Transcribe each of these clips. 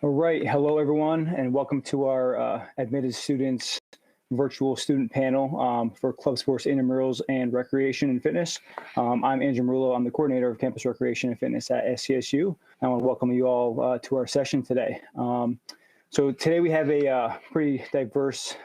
All right. Hello, everyone, and welcome to our admitted students virtual student panel for club sports, intramurals, and recreation and fitness. I'm Intramurals. I'm the coordinator of campus recreation and fitness at SCSU. I want to welcome you all to our session today. So today we have a pretty diverse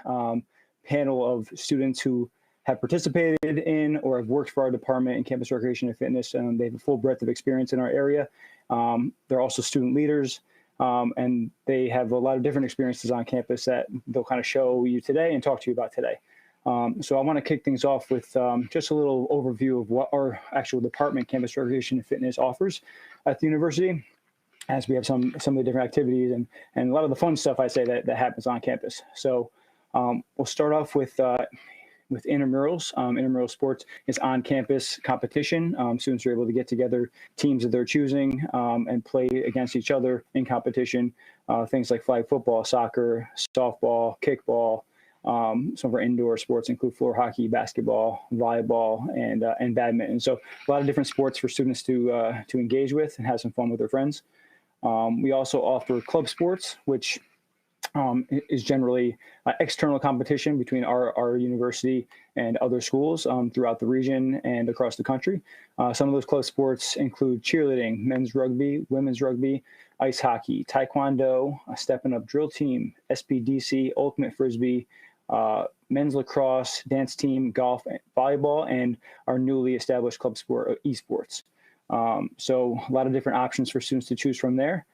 panel of students who have participated in or have worked for our department in campus recreation and fitness. They have a full breadth of experience in our area. They're also student leaders. And they have a lot of different experiences on campus that they'll kind of show you today and talk to you about today. So I want to kick things off with just a little overview of what our actual department, campus recreation and fitness, offers at the university, as we have some of the different activities and a lot of the fun stuff I say that happens on campus. So we'll start off with Intramurals. Intramural Sports is on-campus competition. Students are able to get together teams of their choosing and play against each other in competition. Things like flag football, soccer, softball, kickball. Some of our indoor sports include floor hockey, basketball, volleyball, and badminton. So a lot of different sports for students to engage with and have some fun with their friends. We also offer club sports, which is generally external competition between our university and other schools throughout the region and across the country. Some of those club sports include cheerleading, men's rugby, women's rugby, ice hockey, taekwondo, a stepping up drill team, SPDC, ultimate frisbee, men's lacrosse, dance team, golf, volleyball, and our newly established club sport, esports. So a lot of different options for students to choose from there.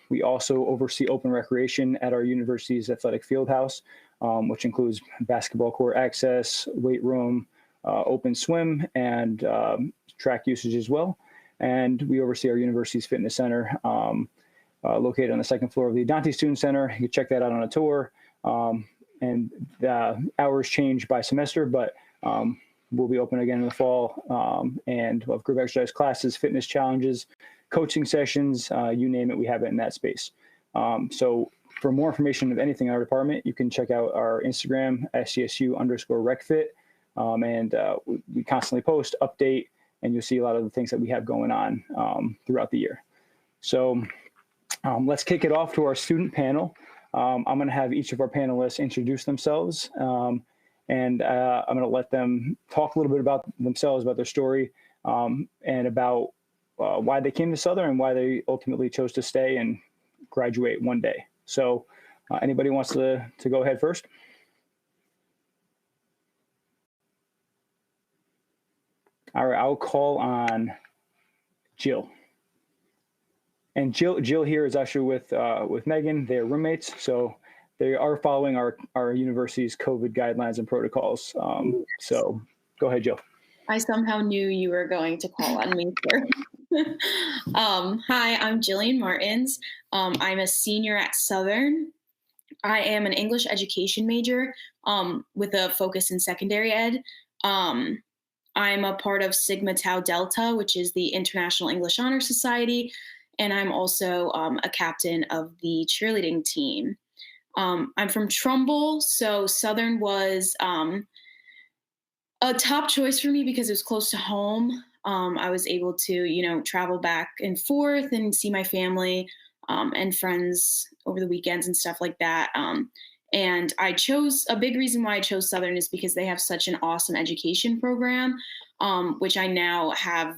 We also oversee open recreation at our university's athletic field house, which includes basketball court access, weight room, open swim, and track usage as well. And we oversee our university's fitness center, located on the second floor of the Dante Student Center. You can check that out on a tour. And the hours change by semester, but we'll be open again in the fall. And we'll have group exercise classes, fitness challenges, coaching sessions, you name it, we have it in that space. So for more information of anything in our department, you can check out our Instagram, SCSU_RecFit. And we constantly post, update, and you'll see a lot of the things that we have going on throughout the year. So let's kick it off to our student panel. I'm going to have each of our panelists introduce themselves. And I'm going to let them talk a little bit about themselves, about their story, and about why they came to Southern and why they ultimately chose to stay and graduate one day. So anybody wants to go ahead first? All right, I'll call on Jill. And Jill here is actually with Megan. They're roommates, so they are following our university's COVID guidelines and protocols. So go ahead, Jill. I somehow knew you were going to call on me first. Hi, I'm Jillian Martens. I'm a senior at Southern. I am an English education major with a focus in secondary ed. I'm a part of Sigma Tau Delta, which is the International English Honor Society, and I'm also a captain of the cheerleading team. I'm from Trumbull, so Southern was a top choice for me because it was close to home. I was able to, travel back and forth and see my family and friends over the weekends and stuff like that. And a big reason why I chose Southern is because they have such an awesome education program, which I now have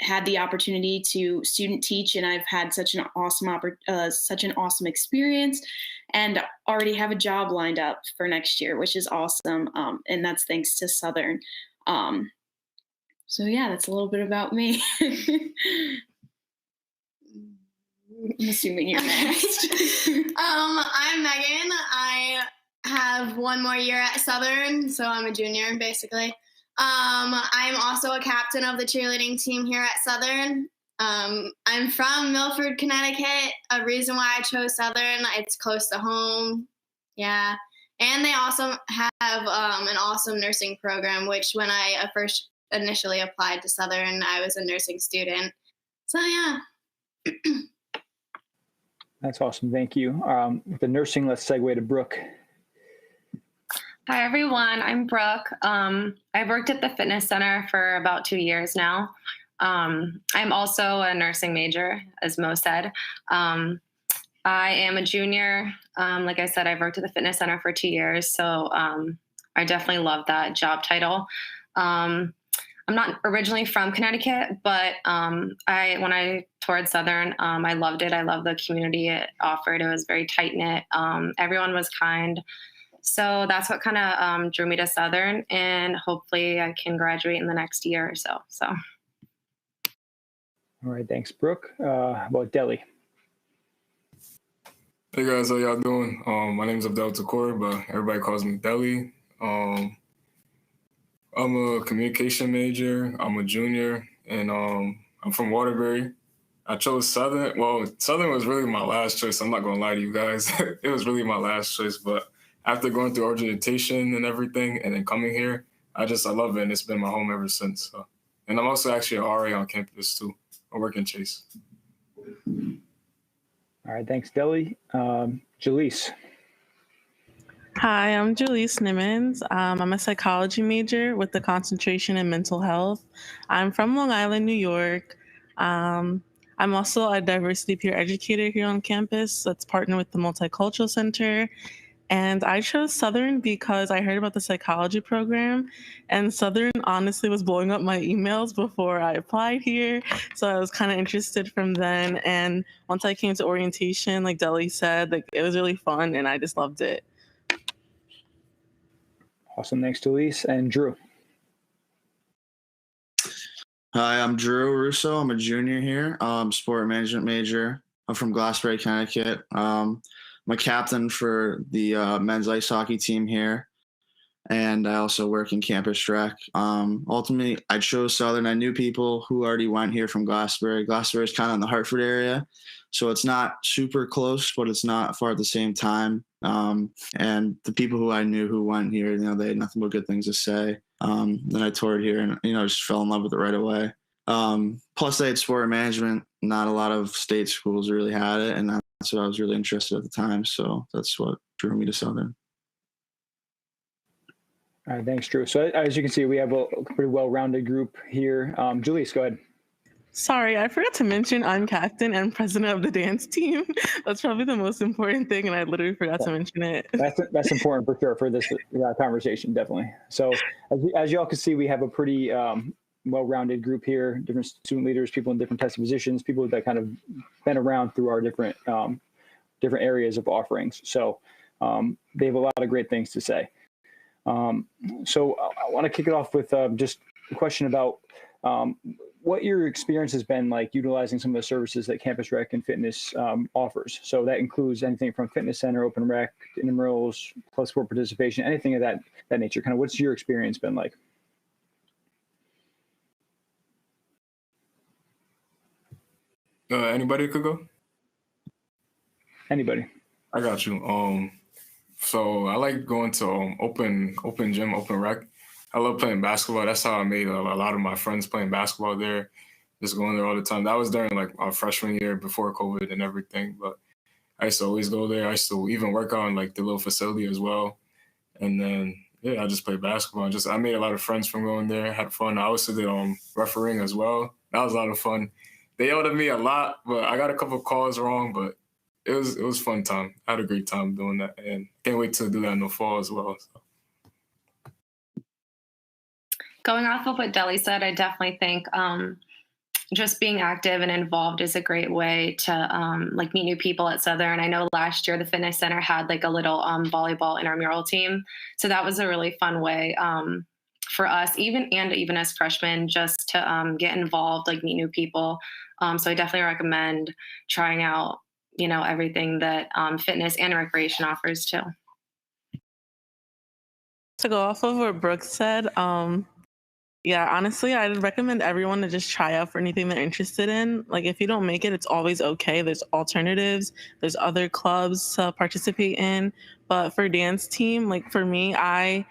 had the opportunity to student teach, and I've had such an awesome experience, and already have a job lined up for next year, which is awesome. And that's thanks to Southern. So yeah, that's a little bit about me. I'm assuming you're next. I'm Megan. I have one more year at Southern, so I'm a junior basically. I'm also a captain of the cheerleading team here at Southern. I'm from Milford, Connecticut. A reason why I chose Southern, it's close to home. Yeah. And they also have an awesome nursing program, which when I first initially applied to Southern, I was a nursing student. So yeah. That's awesome. Thank you. With the nursing, let's segue to Brooke. Hi, everyone. I'm Brooke. I've worked at the fitness center for about 2 years now. I'm also a nursing major, as Mo said. I am a junior. Like I said, I've worked at the fitness center for 2 years, so I definitely love that job title. I'm not originally from Connecticut, but when I toured Southern, I loved it. I loved the community it offered. It was very tight knit. Everyone was kind. So that's what kind of drew me to Southern, and hopefully I can graduate in the next year or so. So. All right, thanks, Brooke. How about Delhi? Hey guys, how y'all doing? My name is Abdel Takour, but everybody calls me Delhi. I'm a communication major. I'm a junior, and I'm from Waterbury. I chose Southern. Well, Southern was really my last choice. I'm not gonna lie to you guys. It was really my last choice, but after going through orientation and everything, and then coming here, I love it, and it's been my home ever since. So. And I'm also actually an RA on campus too. I work in Chase. All right, thanks, Delhi. Jaleese. Hi, I'm Jillian Snimmons. I'm a psychology major with a concentration in mental health. I'm from Long Island, New York. I'm also a diversity peer educator here on campus that's partnered with the Multicultural Center. And I chose Southern because I heard about the psychology program, and Southern honestly was blowing up my emails before I applied here. So I was kind of interested from then. And once I came to orientation, like Delhi said, like it was really fun and I just loved it. Awesome. Thanks, Delise. And Drew. Hi, I'm Drew Russo. I'm a junior here, sport management major. I'm from Glassbury, Connecticut. I'm a captain for the men's ice hockey team here, and I also work in campus rec. Ultimately, I chose Southern. I knew people who already went here from Glassbury. Glassbury is kind of in the Hartford area, so it's not super close, but it's not far at the same time. And the people who I knew who went here, they had nothing but good things to say. Then I toured here and, just fell in love with it right away. Plus they had sport management. Not a lot of state schools really had it. And that's what I was really interested in at the time. So that's what drew me to Southern. All right, thanks, Drew. So as you can see, we have a pretty well-rounded group here. Julius, go ahead. Sorry, I forgot to mention I'm captain and president of the dance team. That's probably the most important thing, and I literally forgot to mention it. That's important for sure for this conversation, definitely. So as y'all can see, we have a pretty well-rounded group here, different student leaders, people in different types of positions, people that kind of been around through our different areas of offerings. So they have a lot of great things to say. So I want to kick it off with just a question about what your experience has been like utilizing some of the services that Campus Rec and Fitness offers. So that includes anything from Fitness Center, Open Rec, Intramurals, plus sport participation, anything of that nature. Kind of what's your experience been like? Anybody could go? Anybody. I got you. So I like going to open gym, open rec. I love playing basketball. That's how I made a lot of my friends playing basketball there, just going there all the time. That was during like our freshman year before COVID and everything. But I used to always go there. I used to even work on like the little facility as well. And then, I just played basketball. I made a lot of friends from going there, had fun. I also did refereeing as well. That was a lot of fun. They yelled at me a lot, but I got a couple of calls wrong, but it was fun time. I had a great time doing that, and can't wait to do that in the fall as well. So. Going off of what Delhi said, I definitely think just being active and involved is a great way to meet new people at Southern. I know last year the fitness center had like a little volleyball intramural team, so that was a really fun way for us, even as freshmen, just to get involved, like meet new people. So I definitely recommend trying out, everything that fitness and recreation offers too. To go off of what Brooke said, honestly, I'd recommend everyone to just try out for anything they're interested in. Like if you don't make it, it's always okay. There's alternatives. There's other clubs to participate in. But for dance team, like for me, I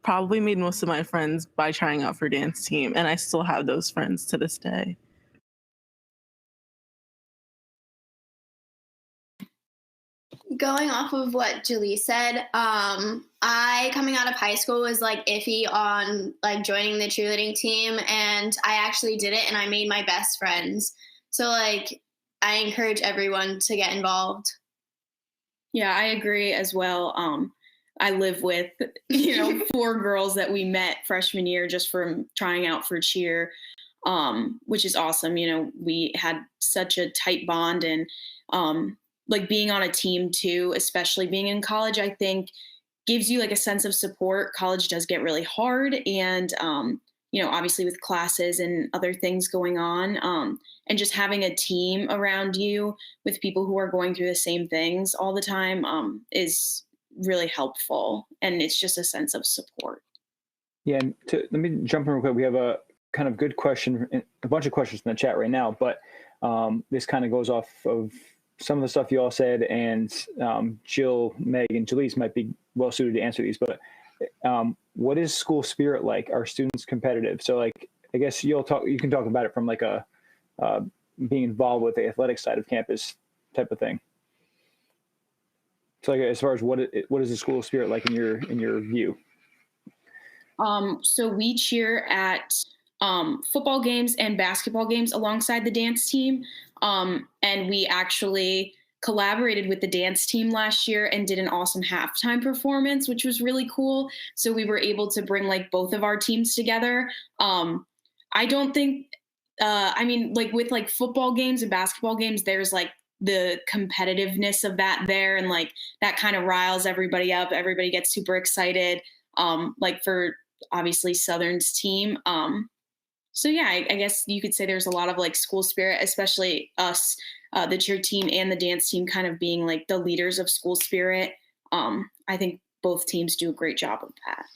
probably made most of my friends by trying out for dance team, and I still have those friends to this day. Going off of what Julie said, I coming out of high school was like iffy on like joining the cheerleading team, and I actually did it and I made my best friends. So like I encourage everyone to get involved. Yeah, I agree as well. I live with, 4 girls that we met freshman year just from trying out for cheer, which is awesome. We had such a tight bond and like being on a team too, especially being in college, I think gives you like a sense of support. College does get really hard and, obviously with classes and other things going on, and just having a team around you with people who are going through the same things all the time is really helpful. And it's just a sense of support. Yeah, and let me jump in real quick. We have a kind of good question, a bunch of questions in the chat right now, but this kind of goes off of some of the stuff you all said, and Jill, Meg, and Jaleese might be well suited to answer these. But what is school spirit like? Are students competitive? So, like, I guess you can talk about it from like a being involved with the athletic side of campus type of thing. So, like, as far as what is the school spirit like in your view? So we cheer at football games and basketball games alongside the dance team. And we actually collaborated with the dance team last year and did an awesome halftime performance, which was really cool. So we were able to bring like both of our teams together. I don't think, like with like football games and basketball games, there's like the competitiveness of that there. And like that kind of riles everybody up. Everybody gets super excited. Like for obviously Southern's team. So yeah, I guess you could say there's a lot of like school spirit, especially us, the cheer team and the dance team kind of being like the leaders of school spirit. I think both teams do a great job of that.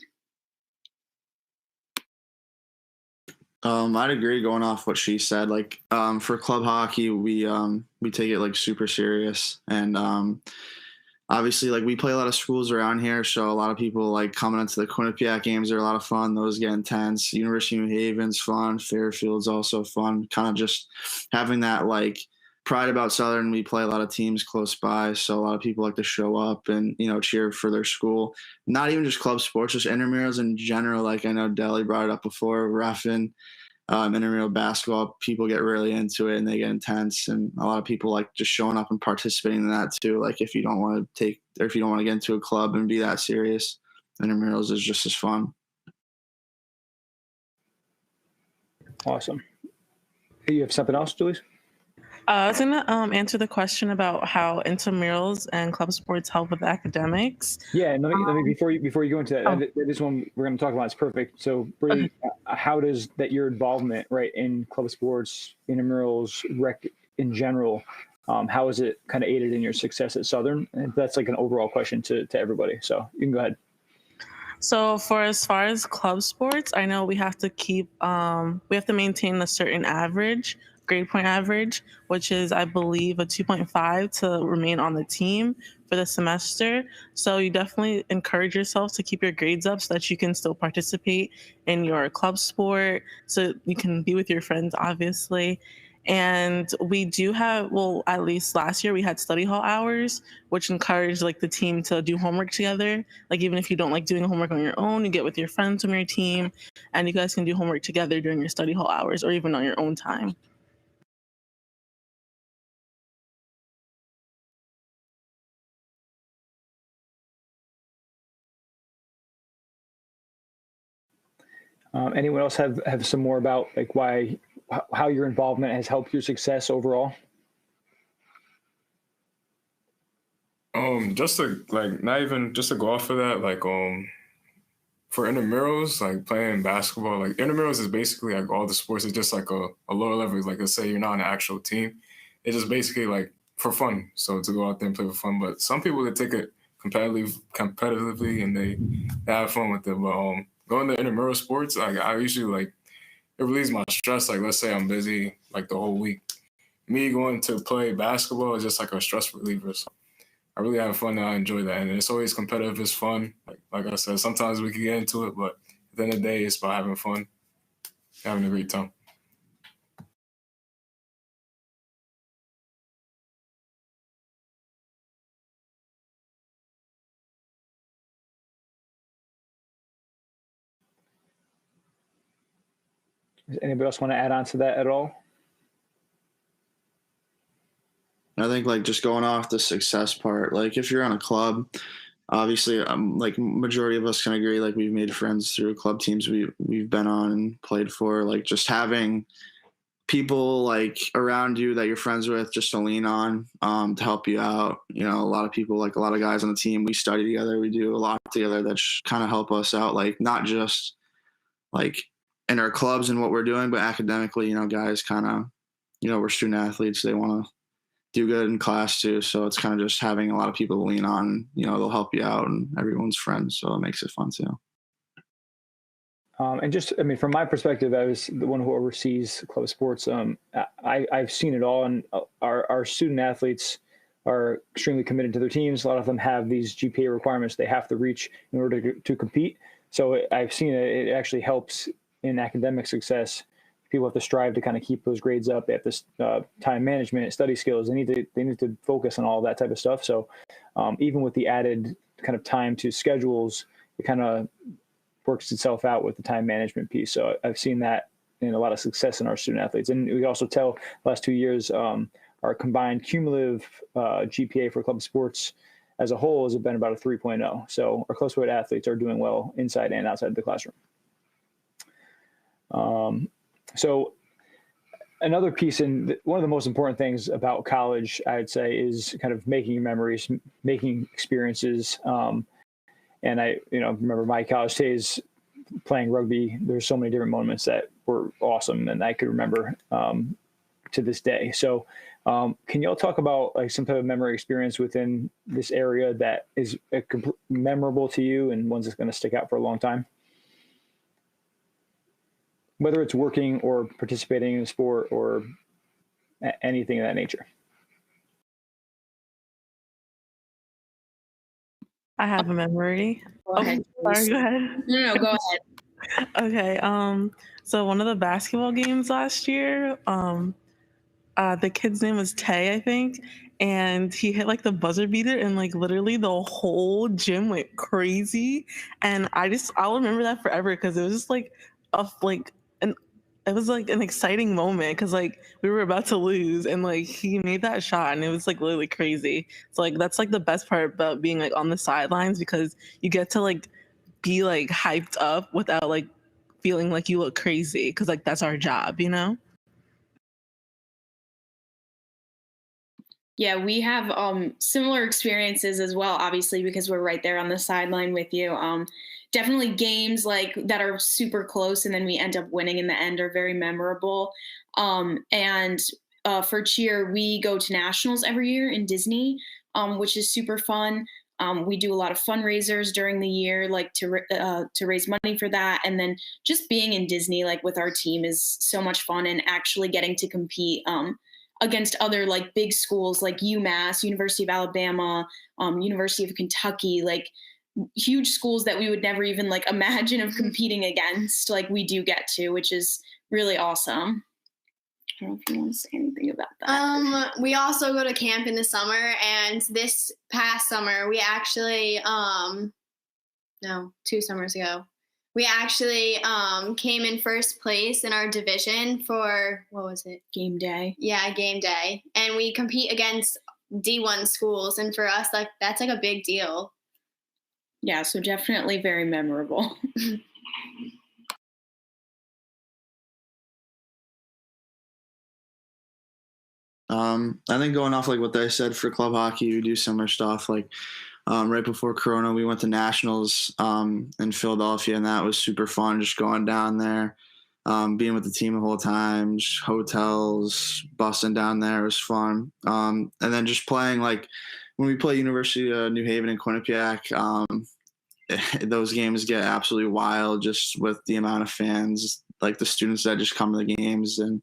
I'd agree going off what she said. Like, for club hockey, we take it like super serious. And obviously, like, we play a lot of schools around here, so a lot of people like coming into the Quinnipiac games are a lot of fun. Those get intense. University of New Haven's fun. Fairfield's also fun. Kind of just having that like pride about Southern. We play a lot of teams close by, so a lot of people like to show up and cheer for their school. Not even just club sports, just intramurals in general. Like I know Deli brought it up before. Reffin. Intramural basketball, people get really into it and they get intense, and a lot of people like just showing up and participating in that too. Like if you don't want to get into a club and be that serious, intramurals is just as fun. Awesome. You have something else, Julie? I was going to answer the question about how intramurals and club sports help with academics. Yeah, and let me before you go into that, this one we're going to talk about is perfect. So, Brady, how does your involvement right in club sports, intramurals, rec in general, how has it kind of aided in your success at Southern? And that's like an overall question to everybody. So you can go ahead. So for as far as club sports, I know we have to maintain a certain grade point average, which is, I believe, a 2.5 to remain on the team for the semester. So you definitely encourage yourself to keep your grades up so that you can still participate in your club sport, so you can be with your friends, obviously. And we do have, at least last year we had study hall hours, which encouraged like the team to do homework together. Like even if you don't like doing homework on your own, you get with your friends from your team and you guys can do homework together during your study hall hours or even on your own time. Anyone else have some more about like how your involvement has helped your success overall? Just to like not even just to go off of that, like for intramurals, like playing basketball, like intramurals is basically like all the sports. It's just like a lower level. Like let's say you're not on an actual team, it's just basically like for fun. So to go out there and play for fun. But some people that take it competitively and they have fun with it. But going to intramural sports, like I usually like it relieves my stress. Like let's say I'm busy like the whole week. Me going to play basketball is just like a stress reliever. So I really have fun and I enjoy that. And it's always competitive. It's fun. Like I said, sometimes we can get into it, but at the end of the day, it's about having fun, having a great time. Does anybody else want to add on to that at all? I think like just going off the success part, like if you're on a club, obviously, like majority of us can agree, like we've made friends through club teams we've been on and played for. Like just having people like around you that you're friends with just to lean on, to help you out. You know, a lot of people, like a lot of guys on the team, we study together, we do a lot together that kind of help us out, like not just like in our clubs and what we're doing, but academically, you know, guys kind of, you know, we're student athletes. They want to do good in class too. So it's kind of just having a lot of people to lean on, you know, they'll help you out and everyone's friends. So it makes it fun too. And just, I mean, from my perspective, I was the one who oversees club sports. I've seen it all, and our student athletes are extremely committed to their teams. A lot of them have these GPA requirements they have to reach in order to compete. So I've seen it actually helps in academic success. People have to strive to kind of keep those grades up. They have this time management, study skills. They need to focus on all that type of stuff. So even with the added kind of time to schedules, it kind of works itself out with the time management piece. So I've seen that in a lot of success in our student athletes. And we also tell the last 2 years, our combined cumulative GPA for club sports as a whole has been about a 3.0. So our club sport athletes are doing well inside and outside the classroom. So another piece, and one of the most important things about college, I'd say, is kind of making memories, making experiences. And I, you know, remember my college days playing rugby. There's so many different moments that were awesome, and I could remember to this day. So can y'all talk about like some type of memory experience within this area that is memorable to you and ones that's going to stick out for a long time? Whether it's working or participating in a sport or anything of that nature. I have a memory. Go ahead. Sorry, go ahead. No, go ahead. Okay. So one of the basketball games last year, the kid's name was Tay, I think, and he hit like the buzzer beater, and like literally the whole gym went crazy. And I'll remember that forever because it was just like it was like an exciting moment because like we were about to lose and like he made that shot and it was like literally crazy. So like that's like the best part about being like on the sidelines because you get to like be like hyped up without like feeling like you look crazy because like that's our job, you know? Yeah, we have similar experiences as well, obviously, because we're right there on the sideline with you. Definitely games like that are super close and then we end up winning in the end are very memorable. And for cheer, we go to nationals every year in Disney, which is super fun. We do a lot of fundraisers during the year, like to raise money for that. And then just being in Disney, like with our team is so much fun and actually getting to compete against other like big schools like UMass, University of Alabama, University of Kentucky, like huge schools that we would never even like imagine of competing against, like we do get to, which is really awesome. I don't know if you want to say anything about that. We also go to camp in the summer, and this past summer we actually 2 summers ago we actually came in first place in our division for, what was it? Game day. Yeah, game day. And we compete against D1 schools, and for us, like that's like a big deal. Yeah, so definitely very memorable. I think going off like what they said for club hockey, we do similar stuff. Like right before Corona, we went to nationals in Philadelphia, and that was super fun. Just going down there, being with the team the whole time, just hotels, busing down there was fun. And then just playing like when we play University of New Haven and Quinnipiac, those games get absolutely wild just with the amount of fans, like the students that just come to the games, and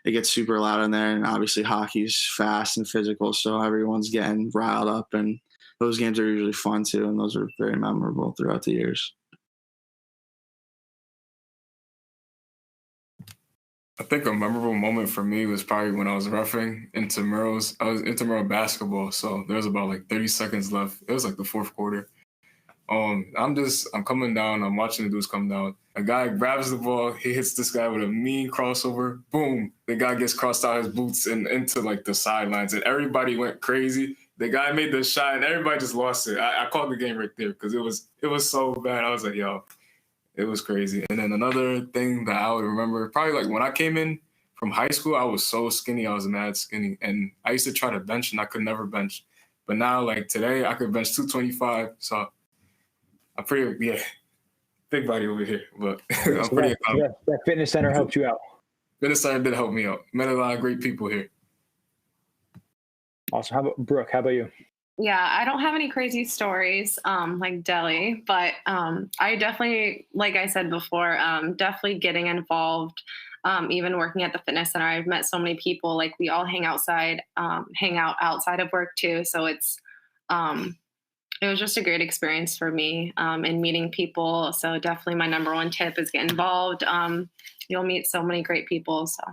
it gets super loud in there. And obviously hockey's fast and physical, so everyone's getting riled up, and those games are usually fun too, and those are very memorable throughout the years. I think a memorable moment for me was probably when I was refereeing Intramurals. I was intramural basketball, so there was about like 30 seconds left. It was like the fourth quarter. I'm coming down, I'm watching the dudes come down, A guy grabs the ball, he hits this guy with a mean crossover. Boom! The guy gets crossed out his boots and into like the sidelines, and everybody went crazy. The guy made the shot, and everybody just lost it. I called the game right there because it was so bad. I was like, yo, it was crazy. And then another thing that I would remember, probably like when I came in from high school, I was so skinny. I was mad skinny, and I used to try to bench, and I could never bench. But now, like today, I could bench 225. So I'm pretty, big body over here. But I'm pretty. That fitness center helped you out. Fitness center did help me out. Met a lot of great people here. Awesome. How about Brooke? How about you? Yeah, I don't have any crazy stories like Deli, but I definitely, like I said before, definitely getting involved, even working at the fitness center. I've met so many people, like we all hang out outside of work too. So it was just a great experience for me in meeting people. So definitely my number one tip is get involved. You'll meet so many great people. So.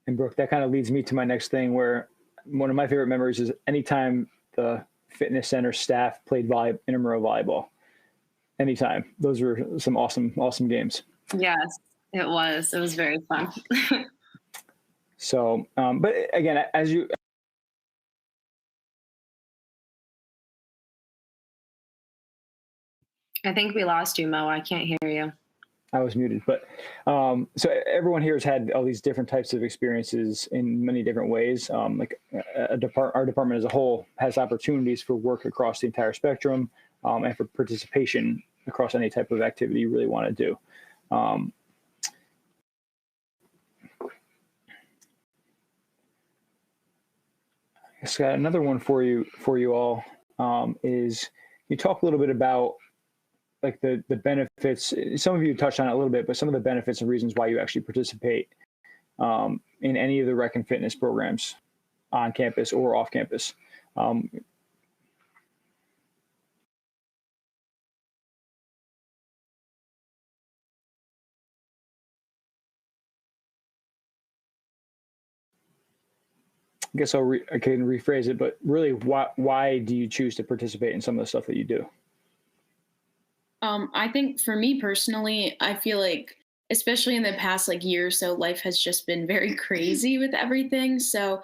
And Brooke, that kind of leads me to my next thing, where one of my favorite memories is anytime the fitness center staff played intramural volleyball. Anytime. Those were some awesome games. Yes, it was. It was very fun. So, but again, I think we lost you, Mo. I can't hear you. I was muted, but so everyone here has had all these different types of experiences in many different ways. Like our department as a whole has opportunities for work across the entire spectrum and for participation across any type of activity you really want to do. I guess got another one for you all is you talk a little bit about like the benefits. Some of you touched on it a little bit, but some of the benefits and reasons why you actually participate in any of the rec and fitness programs on campus or off campus. I guess I can rephrase it, but really, why do you choose to participate in some of the stuff that you do? I think for me personally, I feel like, especially in the past like year or so, life has just been very crazy with everything. So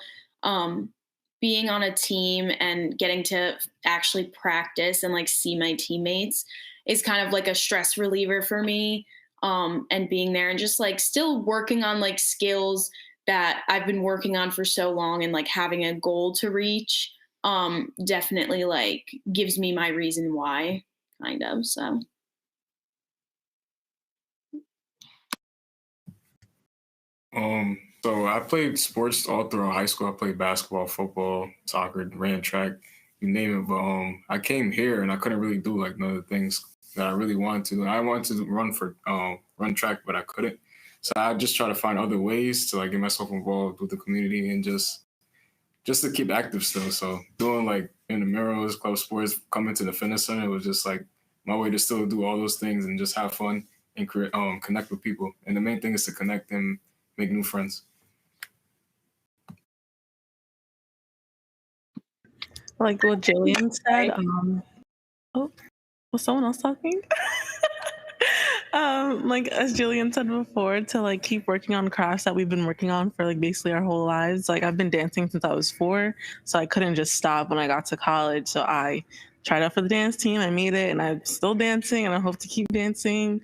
being on a team and getting to actually practice and like see my teammates is kind of like a stress reliever for me. And being there and just like still working on like skills that I've been working on for so long and like having a goal to reach definitely like gives me my reason why, kind of. So I played sports all throughout high school. I played basketball, football, soccer, ran track, you name it. But I came here and I couldn't really do like none of the things that I really wanted to. I wanted to run track, but I couldn't. So I just try to find other ways to like get myself involved with the community and just to keep active still. So doing like intramurals, club sports, coming to the fitness center was just like my way to still do all those things and just have fun and connect with people. And the main thing is to connect and make new friends. Like what Jillian said. Was someone else talking? Like as Jillian said before, to like keep working on crafts that we've been working on for like basically our whole lives. Like I've been dancing since I was 4, so I couldn't just stop when I got to college. So I tried out for the dance team. I made it, and I'm still dancing, and I hope to keep dancing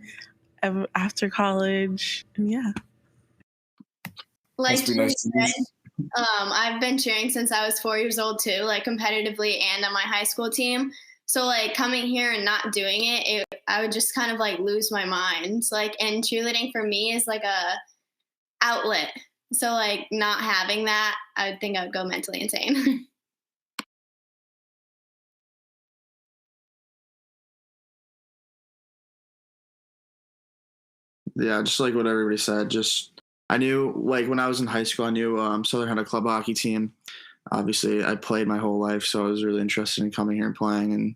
after college. And yeah. Like she said, I've been cheering since I was 4 years old too, like competitively and on my high school team. So like coming here and not doing it, I would just kind of like lose my mind. Like, and cheerleading for me is like a outlet. So like not having that, I would think I would go mentally insane. Yeah, just like what everybody said. I knew, like when I was in high school, I knew Southern had a club hockey team. Obviously, I played my whole life, so I was really interested in coming here and playing, and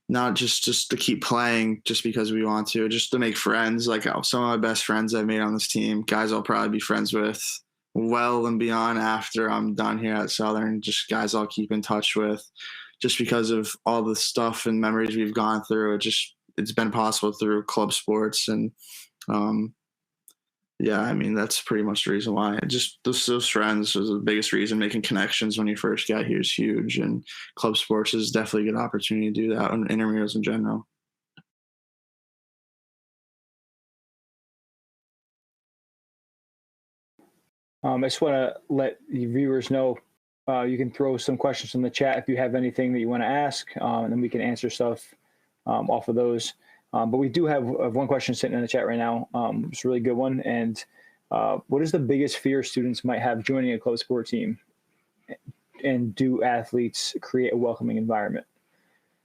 not just to keep playing just because we want to, just to make friends. Like some of my best friends I've made on this team, guys I'll probably be friends with well and beyond after I'm done here at Southern, just guys I'll keep in touch with just because of all the stuff and memories we've gone through. It just it's been possible through club sports. And yeah, I mean, that's pretty much the reason why. Just those friends was the biggest reason. Making connections when you first got here is huge, and club sports is definitely a good opportunity to do that, and intramurals in general. I just want to let the viewers know you can throw some questions in the chat if you have anything that you want to ask, and then we can answer stuff off of those. But we do have one question sitting in the chat right now. It's a really good one. And what is the biggest fear students might have joining a club sport team? And do athletes create a welcoming environment?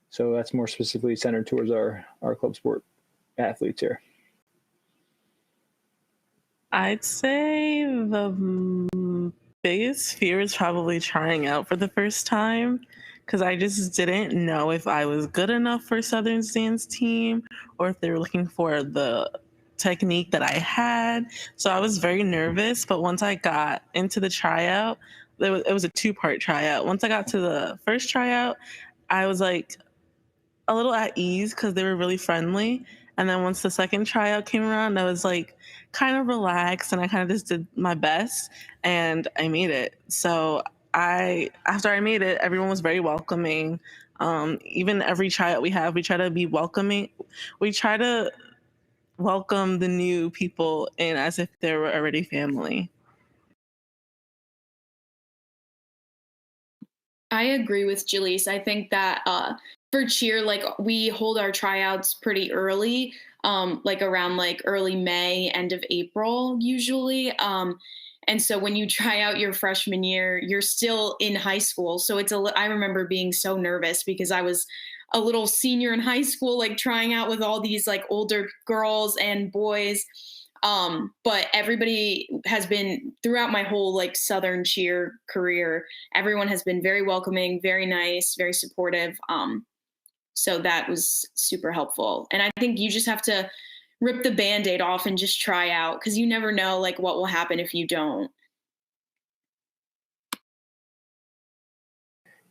So that's more specifically centered towards our club sport athletes here. I'd say the biggest fear is probably trying out for the first time, because I just didn't know if I was good enough for Southern's dance team or if they were looking for the technique that I had. So I was very nervous, but once I got into the tryout, it was a 2-part tryout. Once I got to the first tryout, I was like a little at ease because they were really friendly. And then once the second tryout came around, I was like kind of relaxed, and I kind of just did my best, and I made it. So after I made it, everyone was very welcoming. Even every tryout we have, we try to be welcoming. We try to welcome the new people in as if they were already family. I agree with Jaleese. I think that for cheer, like we hold our tryouts pretty early, like around like early May, end of April usually. And so when you try out your freshman year, you're still in high school. So I remember being so nervous because I was a little senior in high school, like trying out with all these like older girls and boys. But everybody has been, throughout my whole like Southern cheer career, everyone has been very welcoming, very nice, very supportive. So that was super helpful. And I think you just have to rip the Band-Aid off and just try out, because you never know like what will happen if you don't.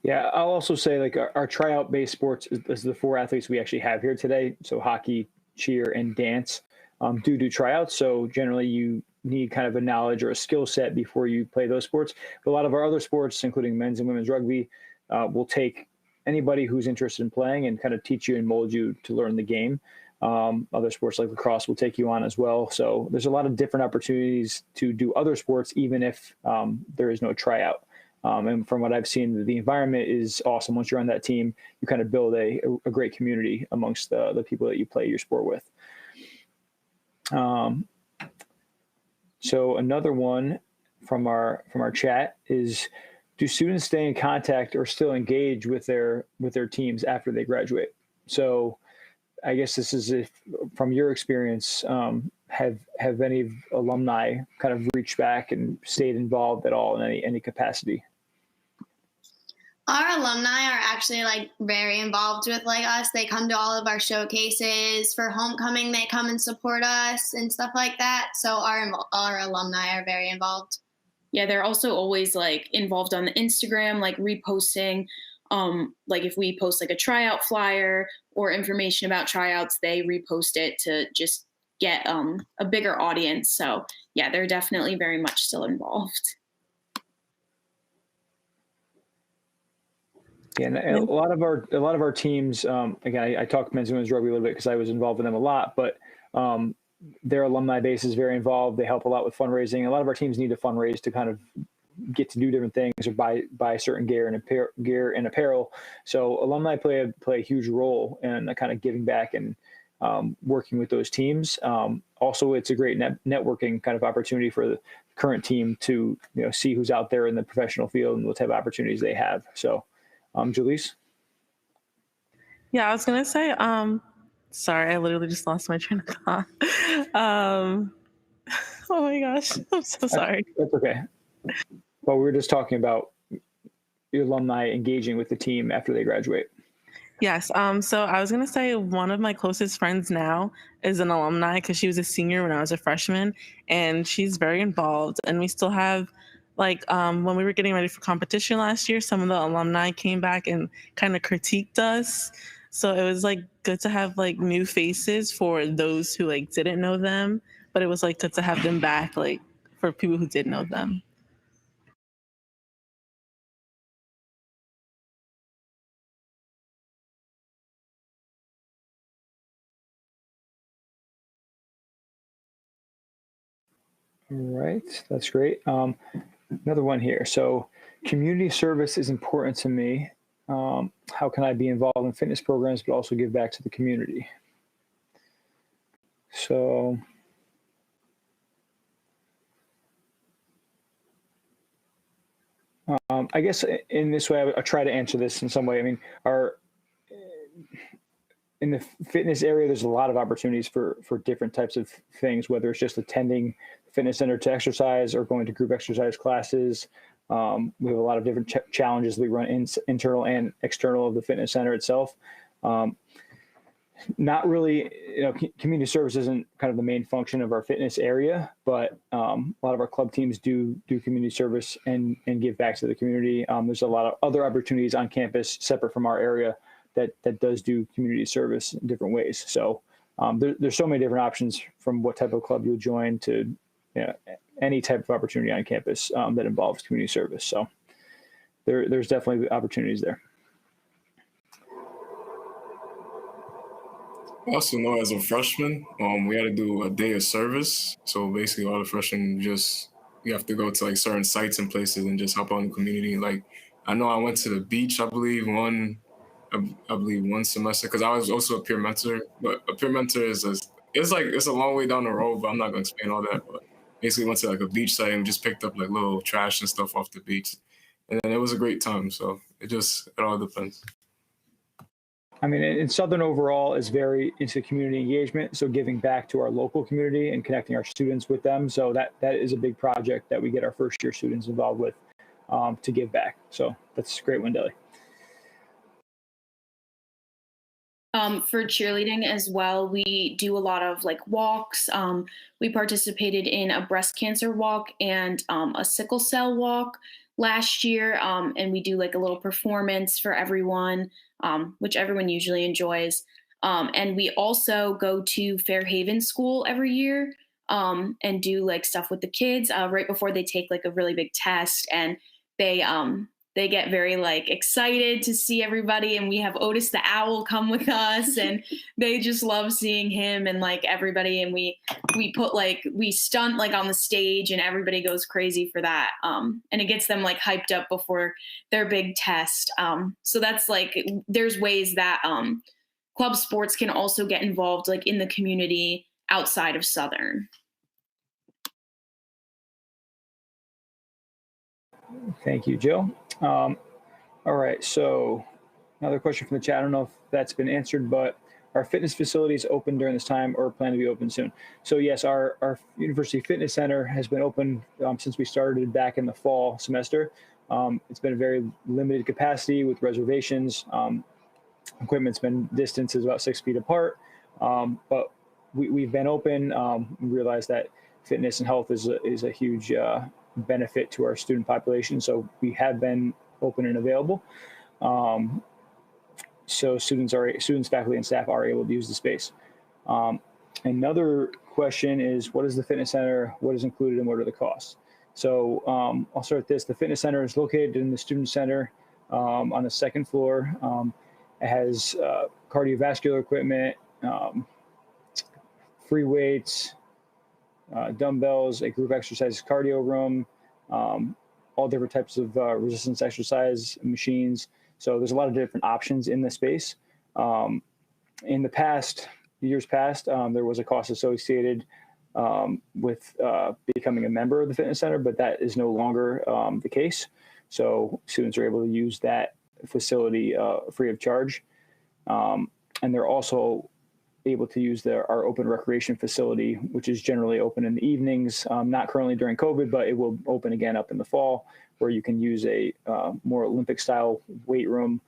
Yeah, I'll also say like our tryout based sports is the 4 athletes we actually have here today. So hockey, cheer, and dance do tryouts. So generally you need kind of a knowledge or a skill set before you play those sports. But a lot of our other sports, including men's and women's rugby, will take anybody who's interested in playing and kind of teach you and mold you to learn the game. Other sports like lacrosse will take you on as well. So there's a lot of different opportunities to do other sports, even if there is no tryout. And from what I've seen, the environment is awesome. Once you're on that team, you kind of build a great community amongst the people that you play your sport with. So another one from our chat is, do students stay in contact or still engage with their teams after they graduate? So I guess this is from your experience, have any alumni kind of reached back and stayed involved at all in any capacity? Our alumni are actually like very involved with like us. They come to all of our showcases. For homecoming, they come and support us and stuff like that. So our alumni are very involved. Yeah, they're also always like involved on the Instagram, like reposting. Like if we post like a tryout flyer or information about tryouts, they repost it to just get a bigger audience. So yeah, they're definitely very much still involved. Yeah, and a lot of our teams, again, I talked men's and women's rugby a little bit because I was involved with them a lot, but their alumni base is very involved. They help a lot with fundraising. A lot of our teams need to fundraise to kind of get to do different things or buy certain gear and apparel. So alumni play a huge role in kind of giving back and working with those teams. Also, it's a great networking kind of opportunity for the current team to see who's out there in the professional field and what type of opportunities they have. So, Jaleese? Yeah, I was gonna say, sorry, I literally just lost my train of thought. Oh my gosh, I'm so sorry. That's okay. Well, we were just talking about your alumni engaging with the team after they graduate. Yes. So I was going to say one of my closest friends now is an alumni because she was a senior when I was a freshman, and she's very involved. And we still have, like, when we were getting ready for competition last year, some of the alumni came back and kind of critiqued us. So it was like good to have like new faces for those who like didn't know them, but it was like good to have them back like for people who did know them. All right, that's great. Another one here. So, community service is important to me. How can I be involved in fitness programs but also give back to the community? So, I guess in this way, I'll try to answer this in some way. I mean, in the fitness area, there's a lot of opportunities for different types of things, whether it's just attending the fitness center to exercise or going to group exercise classes. We have a lot of different challenges that we run internal and external of the fitness center itself. Not really, community service isn't kind of the main function of our fitness area, but a lot of our club teams do community service and give back to the community. There's a lot of other opportunities on campus separate from our area that does do community service in different ways. So there's so many different options from what type of club you'll join to any type of opportunity on campus that involves community service. So there's definitely opportunities there. I also know as a freshman, we had to do a day of service. So basically all the freshmen you have to go to like certain sites and places and just help out in the community. Like I know I went to the beach, I believe one semester, because I was also a peer mentor. But a peer mentor it's a long way down the road, but I'm not gonna explain all that. But basically went to like a beach site and just picked up like little trash and stuff off the beach. And then it was a great time. So it all depends. I mean, in Southern overall is very into community engagement. So giving back to our local community and connecting our students with them. So that is a big project that we get our first year students involved with to give back. So that's a great one, Deli. For cheerleading as well, we do a lot of like walks. We participated in a breast cancer walk and a sickle cell walk last year. And we do like a little performance for everyone, which everyone usually enjoys. And we also go to Fairhaven School every year and do like stuff with the kids right before they take like a really big test. And they get very like excited to see everybody, and we have Otis the Owl come with us, and they just love seeing him and like everybody. And we stunt like on the stage, and everybody goes crazy for that. And it gets them like hyped up before their big test. So that's like there's ways that club sports can also get involved like in the community outside of Southern. Thank you, Jill. All right, so another question from the chat. I don't know if that's been answered, but are fitness facilities open during this time or plan to be open soon? So yes, our University Fitness Center has been open since we started back in the fall semester. It's been a very limited capacity with reservations. Equipment's been distances about 6 feet apart, but we've been open. We realize that fitness and health is a huge benefit to our student population. So we have been open and available. So students, faculty, and staff are able to use the space. Another question is, what is the fitness center? What is included and what are the costs? So I'll start with this. The fitness center is located in the student center on the second floor. It has cardiovascular equipment, free weights, dumbbells, a group exercise cardio room, all different types of resistance exercise machines. So there's a lot of different options in the space. In the years past, there was a cost associated with becoming a member of the fitness center, but that is no longer the case. So students are able to use that facility free of charge. And they're also able to use our open recreation facility, which is generally open in the evenings, not currently during COVID, but it will open again up in the fall, where you can use a more Olympic style weight room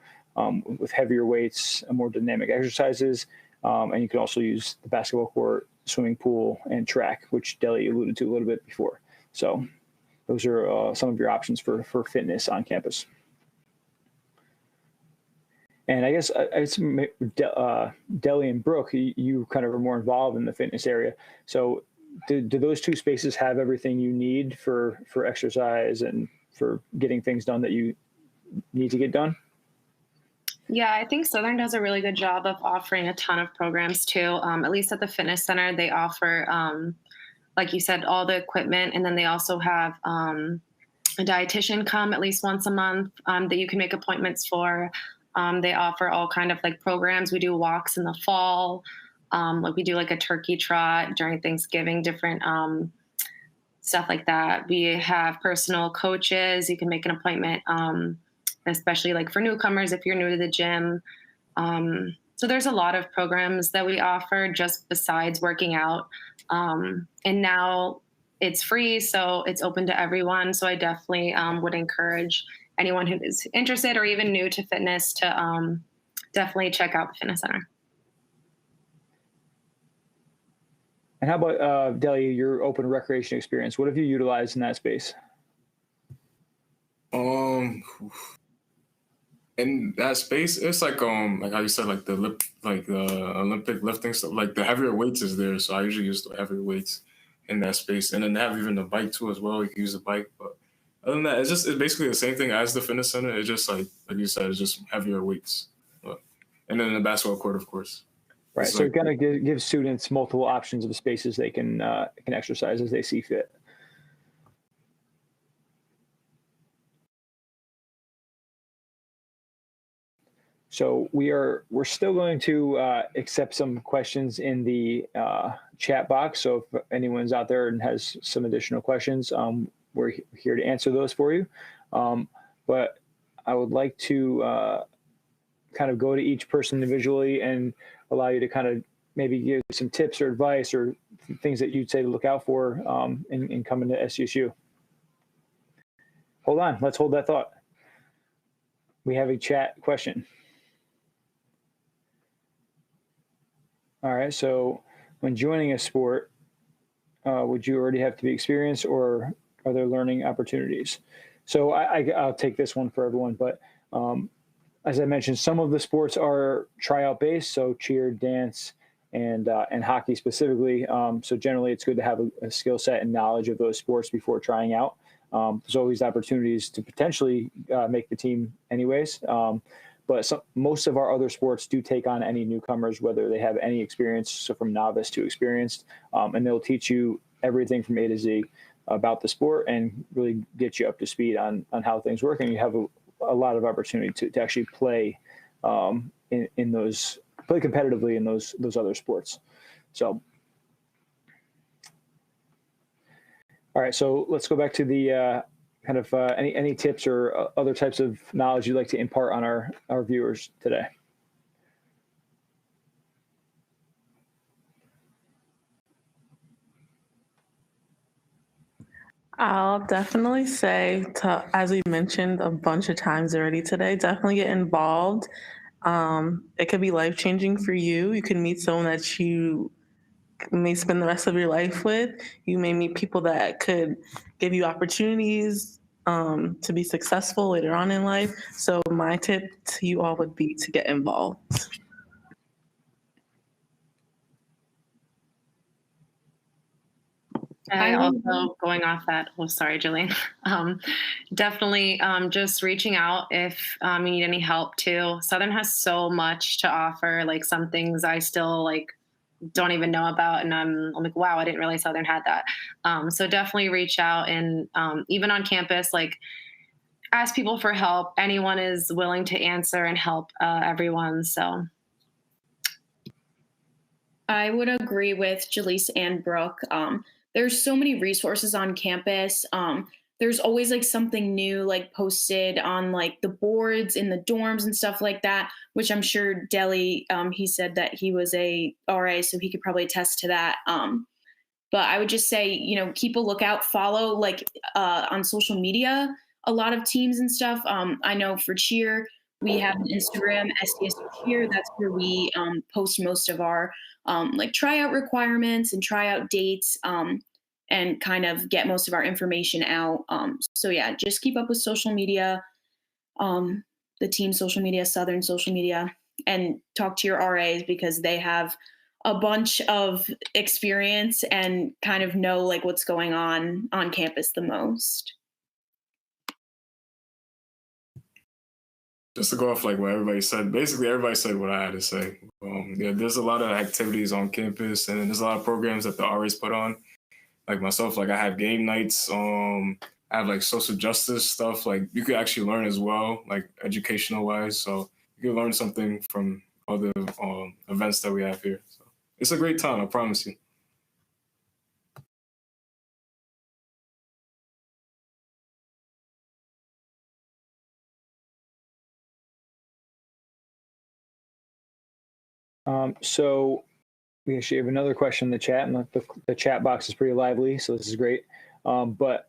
with heavier weights and more dynamic exercises. And you can also use the basketball court, swimming pool, and track, which Deli alluded to a little bit before. So those are some of your options for fitness on campus. And I guess Deli and Brooke, you kind of are more involved in the fitness area. So do those two spaces have everything you need for exercise and for getting things done that you need to get done? Yeah, I think Southern does a really good job of offering a ton of programs too. At least at the fitness center, they offer, like you said, all the equipment, and then they also have a dietitian come at least once a month that you can make appointments for. They offer all kind of like programs. We do walks in the fall. Like we do like a turkey trot during Thanksgiving, different stuff like that. We have personal coaches. You can make an appointment, especially like for newcomers if you're new to the gym. So there's a lot of programs that we offer just besides working out. And now it's free, so it's open to everyone. So I definitely would encourage anyone who is interested or even new to fitness to definitely check out the fitness center. And how about Delia, your open recreation experience? What have you utilized in that space? In that space, it's like how you said, like the Olympic lifting stuff, like the heavier weights is there. So I usually use the heavier weights in that space, and then they have even the bike too as well. You can use the bike, but other than that, it's basically the same thing as the fitness center. It's just like you said, it's just heavier weights, and then the basketball court, of course. Right. So it kind of gives students multiple options of spaces they can exercise as they see fit. So we're still going to accept some questions in the chat box. So if anyone's out there and has some additional questions, we're here to answer those for you. But I would like to kind of go to each person individually and allow you to kind of maybe give some tips or advice or things that you'd say to look out for in coming to SCSU. Hold on, let's hold that thought. We have a chat question. All right, so when joining a sport, would you already have to be experienced or are there learning opportunities? So I'll take this one for everyone, but as I mentioned, some of the sports are tryout based, so cheer, dance, and hockey specifically. So generally, it's good to have a skill set and knowledge of those sports before trying out. There's always opportunities to potentially make the team anyways. But most of our other sports do take on any newcomers, whether they have any experience, so from novice to experienced, and they'll teach you everything from A to Z about the sport and really get you up to speed on how things work. And you have a lot of opportunity to actually play play competitively in those other sports. So, all right, so let's go back to the kind of any tips or other types of knowledge you'd like to impart on our viewers today. I'll definitely say, as we mentioned a bunch of times already today, definitely get involved. It could be life-changing for you. You can meet someone that you may spend the rest of your life with. You may meet people that could give you opportunities to be successful later on in life. So my tip to you all would be to get involved. I also, going off that, sorry, Jillian, definitely just reaching out if you need any help too. Southern has so much to offer, like some things I still don't even know about, and I'm like, wow, I didn't realize Southern had that. So definitely reach out, and even on campus, ask people for help. Anyone is willing to answer and help everyone. So I would agree with Jaleese and Brooke. There's so many resources on campus. There's always something new posted on the boards in the dorms and stuff like that, which I'm sure Deli, he said that he was a RA, so he could probably attest to that. But I would just say, keep a lookout, follow on social media, a lot of teams and stuff. I know for cheer, we have an Instagram, SCSU Cheer. That's where we post most of our tryout requirements and tryout dates, and kind of get most of our information out. So yeah, just keep up with social media. the team social media, Southern social media, and talk to your RAs because they have a bunch of experience and kind of know like what's going on campus the most. Just to go off like what everybody said, basically everybody said what I had to say. Yeah, there's a lot of activities on campus, and there's a lot of programs that the RAs put on. Like myself, like I have game nights. I have like social justice stuff. Like you could actually learn as well, like educational wise. So you can learn something from all the events that we have here. So it's a great time, I promise you. So we actually have another question in the chat, and the chat box is pretty lively, so this is great. But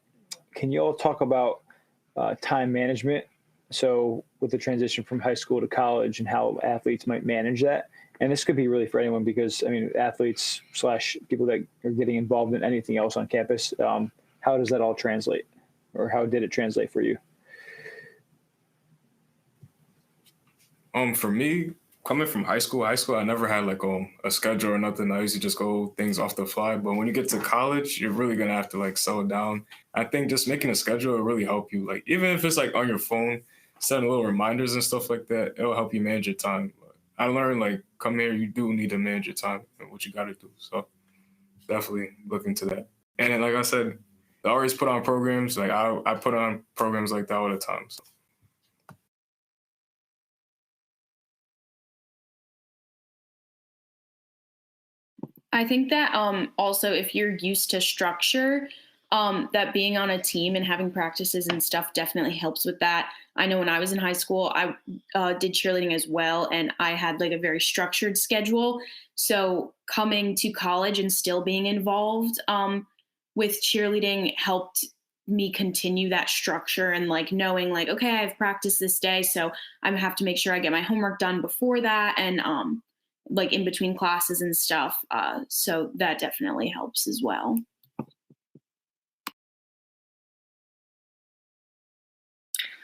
can you all talk about time management? So with the transition from high school to college and how athletes might manage that. And this could be really for anyone because, I mean, athletes / people that are getting involved in anything else on campus, how does that all translate? Or how did it translate for you? For me, coming from high school, I never had like a schedule or nothing. I used to just go things off the fly. But when you get to college, you're really gonna have to like settle down. I think just making a schedule will really help you. Like even if it's like on your phone, setting little reminders and stuff like that, it'll help you manage your time. I learned like come here, you do need to manage your time and what you got to do. So definitely look into that. And then, like I said, I always put on programs. Like I put on programs like that all the time. So. I think that also if you're used to structure, that being on a team and having practices and stuff definitely helps with that. I know when I was in high school, I did cheerleading as well, and I had like a very structured schedule. So coming to college and still being involved with cheerleading helped me continue that structure and like knowing like, okay, I've practiced this day, so I have to make sure I get my homework done before that and like in between classes and stuff. So that definitely helps as well.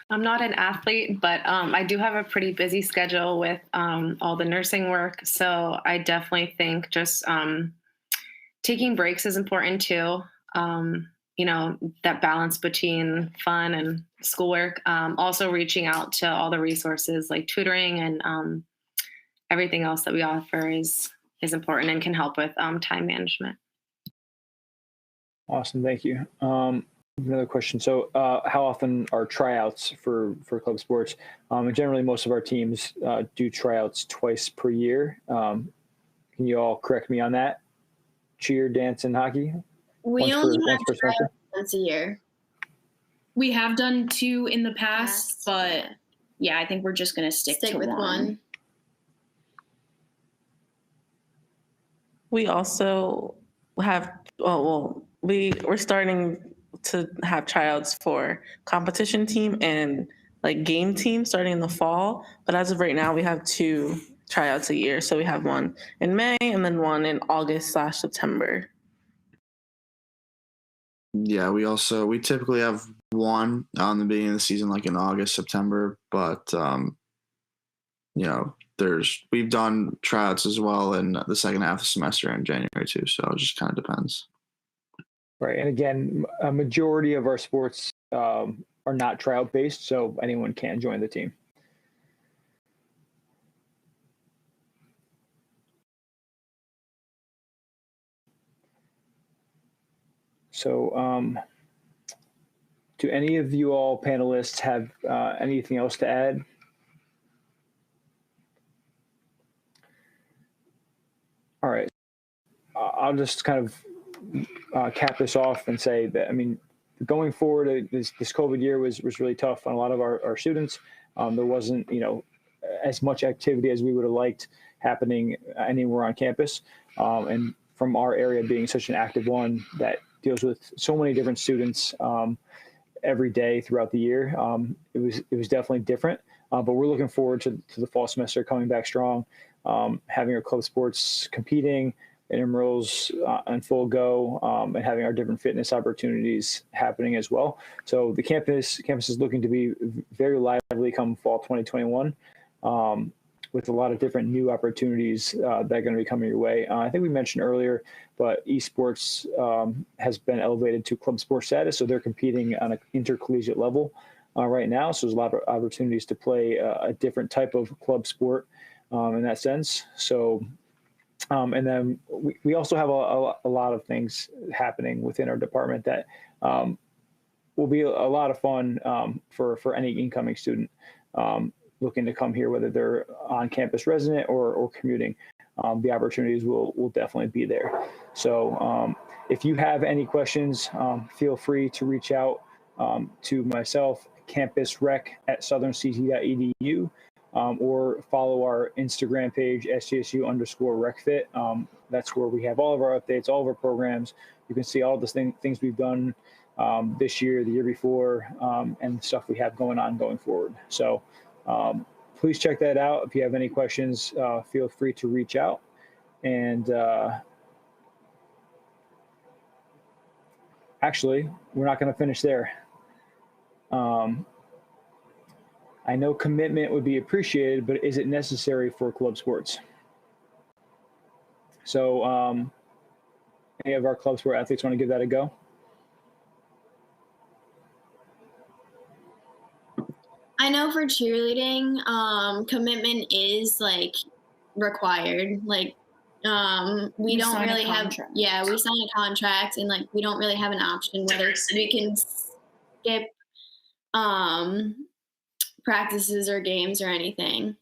I'm not an athlete, but I do have a pretty busy schedule with all the nursing work. So I definitely think just taking breaks is important too. You know, that balance between fun and schoolwork. Also reaching out to all the resources like tutoring and everything else that we offer is important and can help with time management. Awesome, thank you. Another question. So how often are tryouts for club sports? And generally, most of our teams do tryouts twice per year. Can you all correct me on that? Cheer, dance, and hockey? We only have per semester? once a year. We have done 2 in the past, but yeah, I think we're just going to stick to with one. We also have, we're starting to have tryouts for competition team and like game team starting in the fall. But as of right now, we have 2 tryouts a year. So we have one in May and then one in August / September. Yeah, we typically have one on the beginning of the season, like in August, September. But you know, we've done tryouts as well in the second half of the semester in January too. So it just kind of depends. Right, and again, a majority of our sports are not tryout based, so anyone can join the team. So, do any of you all panelists have anything else to add? All right, I'll just kind of cap this off and say that, I mean, going forward, this COVID year was really tough on a lot of our students. There wasn't, as much activity as we would have liked happening anywhere on campus. And from our area being such an active one that deals with so many different students every day throughout the year, it was definitely different. But we're looking forward to the fall semester coming back strong, having our club sports competing, intramurals in full go, and having our different fitness opportunities happening as well. So the campus is looking to be very lively come fall 2021, with a lot of different new opportunities that are going to be coming your way. I think we mentioned earlier, but esports has been elevated to club sport status, so they're competing on an intercollegiate level right now. So there's a lot of opportunities to play a different type of club sport in that sense. So, and then we also have a lot of things happening within our department that will be a lot of fun for any incoming student looking to come here, whether they're on campus resident or commuting. The opportunities will definitely be there. So if you have any questions, feel free to reach out to myself, campusrec@southernct.edu, or follow our Instagram page, SCSU_RecFit. That's where we have all of our updates, all of our programs. You can see all the things we've done this year, the year before, and stuff we have going forward. So please check that out. If you have any questions, feel free to reach out. And actually, we're not going to finish there. I know commitment would be appreciated, but is it necessary for club sports? So any of our club sport athletes want to give that a go? I know for cheerleading, commitment is like required. Like we don't really have, we sign a contract, and like we don't really have an option whether we can skip practices or games or anything.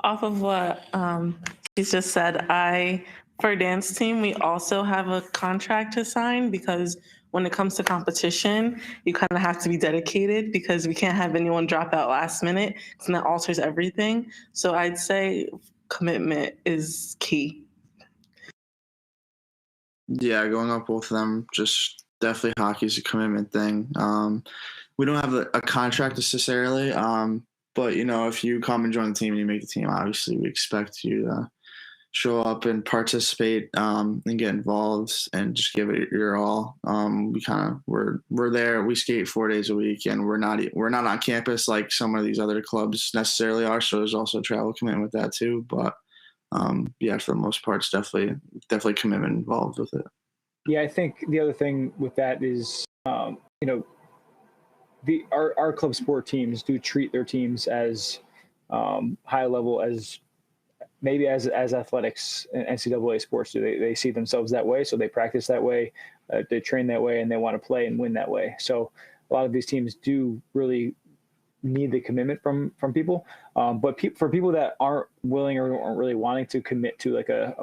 Off of what she's just said, for dance team, we also have a contract to sign, because when it comes to competition, you kind of have to be dedicated, because we can't have anyone drop out last minute, and that alters everything. So I'd say commitment is key. Yeah, going up both of them, just definitely hockey's a commitment thing. We don't have a contract necessarily, but if you come and join the team and you make the team, obviously we expect you to show up and participate and get involved and just give it your all. We're there. We skate 4 days a week, and we're not on campus like some of these other clubs necessarily are. So there's also travel commitment with that too. But for the most part, it's definitely commitment involved with it. Yeah, I think the other thing with that is, our club sport teams do treat their teams as high level as maybe as athletics and NCAA sports do. They see themselves that way, so they practice that way, they train that way, and they want to play and win that way. So a lot of these teams do really need the commitment from people. But for people that aren't willing or aren't really wanting to commit to like a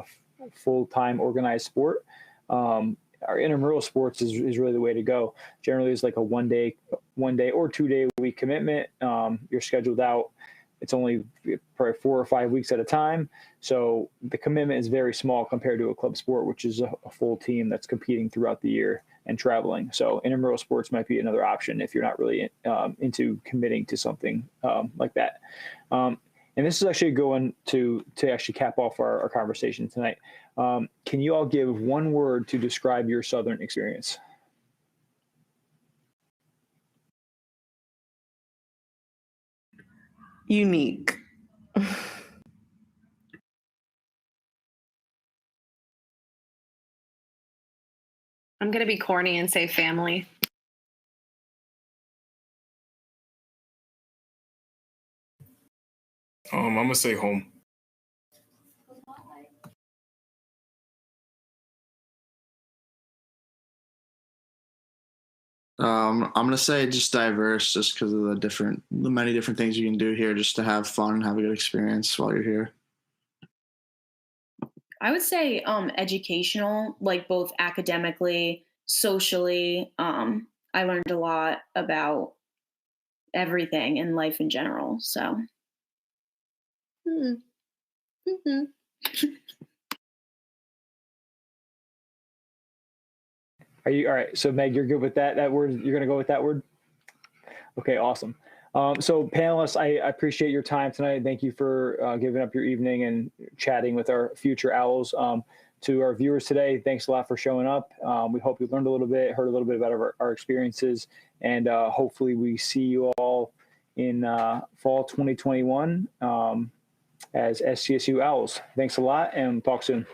full-time organized sport, our intramural sports is really the way to go. Generally, it's like a one day or 2 day a week commitment. You're scheduled out. It's only probably 4 or 5 weeks at a time. So the commitment is very small compared to a club sport, which is a full team that's competing throughout the year and traveling. So intramural sports might be another option if you're not really into committing to something like that. And this is actually going to actually cap off our conversation tonight. Can you all give one word to describe your Southern experience? Unique. I'm going to be corny and say family. I'm going to say home. I'm going to say just diverse, just because of the many different things you can do here, just to have fun and have a good experience while you're here. I would say educational, like both academically, socially. I learned a lot about everything in life in general. So. Mm-hmm. Are you all right? So Meg, you're good with that word? You're going to go with that word? Okay, awesome. So panelists, I appreciate your time tonight. Thank you for giving up your evening and chatting with our future Owls. To our viewers today, thanks a lot for showing up. We hope you learned a little bit, heard a little bit about our experiences, and hopefully we see you all in fall 2021 as SCSU Owls. Thanks a lot, and talk soon.